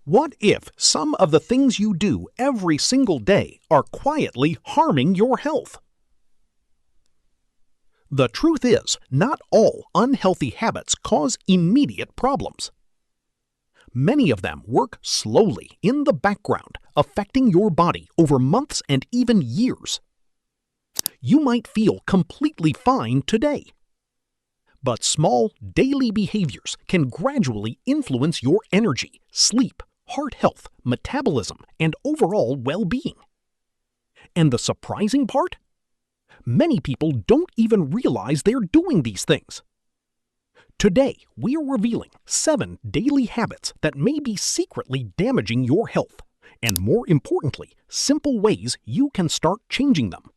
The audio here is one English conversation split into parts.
What if some of the things you do every single day are quietly harming your health? The truth is, not all unhealthy habits cause immediate problems. Many of them work slowly in the background, affecting your body over months and even years. You might feel completely fine today, but small daily behaviors can gradually influence your energy, sleep, heart health, metabolism, and overall well-being. And the surprising part? Many people don't even realize they're doing these things. Today, we are revealing 7 daily habits that may be secretly damaging your health, and more importantly, simple ways you can start changing them.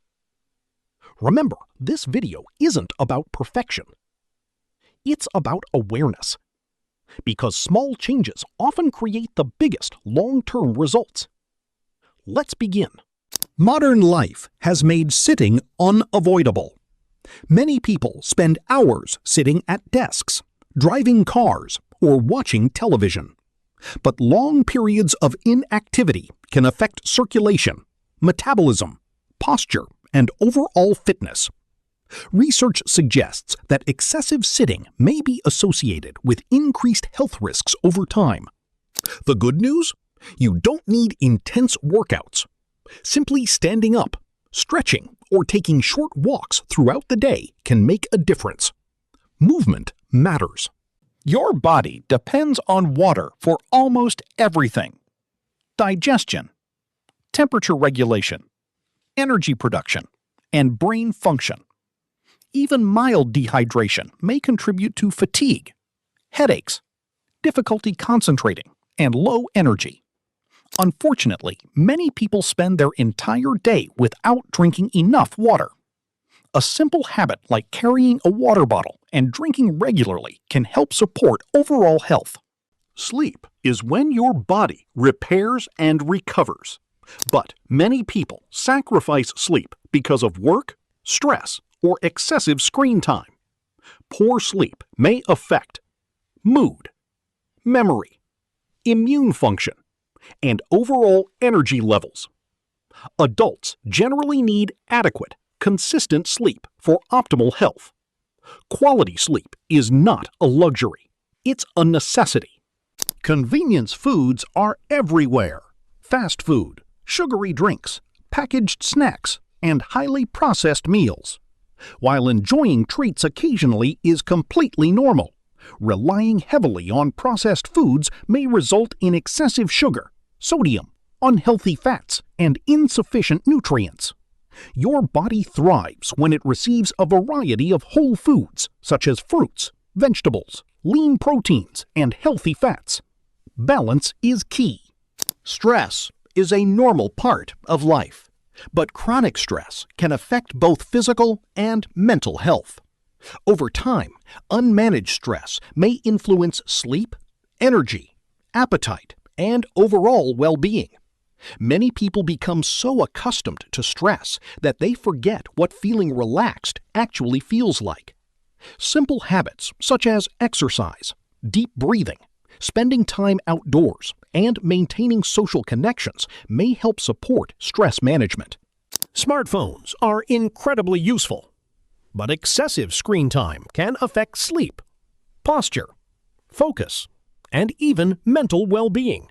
Remember, this video isn't about perfection. It's about awareness, because small changes often create the biggest long-term results. Let's begin. Modern life has made sitting unavoidable. Many people spend hours sitting at desks, driving cars, or watching television. But long periods of inactivity can affect circulation, metabolism, posture, and overall fitness. Research suggests that excessive sitting may be associated with increased health risks over time. The good news? You don't need intense workouts. Simply standing up, stretching, or taking short walks throughout the day can make a difference. Movement matters. Your body depends on water for almost everything. Digestion, temperature regulation, energy production, and brain function. Even mild dehydration may contribute to fatigue, headaches, difficulty concentrating, and low energy. Unfortunately, many people spend their entire day without drinking enough water. A simple habit like carrying a water bottle and drinking regularly can help support overall health. Sleep is when your body repairs and recovers. But many people sacrifice sleep because of work, stress, or excessive screen time. Poor sleep may affect mood, memory, immune function, and overall energy levels. Adults generally need adequate, consistent sleep for optimal health. Quality sleep is not a luxury. It's a necessity. Convenience foods are everywhere. Fast food, sugary drinks, packaged snacks, and highly processed meals. While enjoying treats occasionally is completely normal, relying heavily on processed foods may result in excessive sugar, sodium, unhealthy fats, and insufficient nutrients. Your body thrives when it receives a variety of whole foods, such as fruits, vegetables, lean proteins, and healthy fats. Balance is key. Stress is a normal part of life, but chronic stress can affect both physical and mental health. Over time, unmanaged stress may influence sleep, energy, appetite, and overall well-being. Many people become so accustomed to stress that they forget what feeling relaxed actually feels like. Simple habits such as exercise, deep breathing, spending time outdoors, and maintaining social connections may help support stress management. Smartphones are incredibly useful, but excessive screen time can affect sleep, posture, focus, and even mental well-being.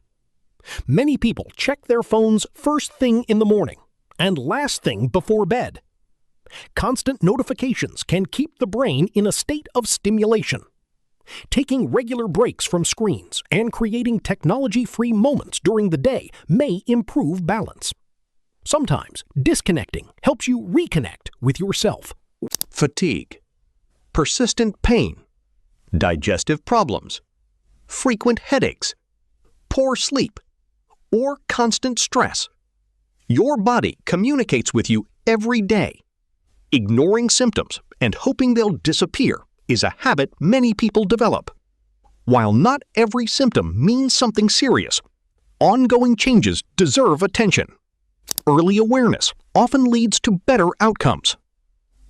Many people check their phones first thing in the morning and last thing before bed. Constant notifications can keep the brain in a state of stimulation. Taking regular breaks from screens and creating technology-free moments during the day may improve balance. Sometimes disconnecting helps you reconnect with yourself. Fatigue, persistent pain, digestive problems, frequent headaches, poor sleep, or constant stress. Your body communicates with you every day. Ignoring symptoms and hoping they'll disappear is a habit many people develop. While not every symptom means something serious, ongoing changes deserve attention. Early awareness often leads to better outcomes.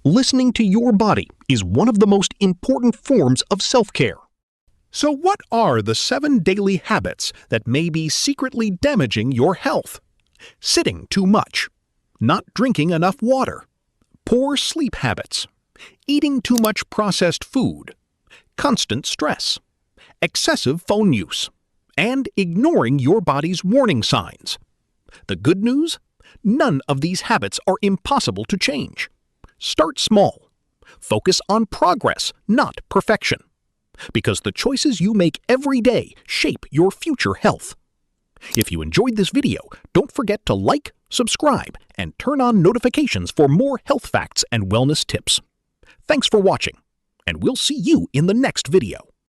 Listening to your body is one of the most important forms of self-care. So what are the 7 daily habits that may be secretly damaging your health? Sitting too much, not drinking enough water, poor sleep habits, eating too much processed food, constant stress, excessive phone use, and ignoring your body's warning signs. The good news? None of these habits are impossible to change. Start small. Focus on progress, not perfection. Because the choices you make every day shape your future health. If you enjoyed this video, don't forget to like, subscribe, and turn on notifications for more health facts and wellness tips. Thanks for watching, and we'll see you in the next video.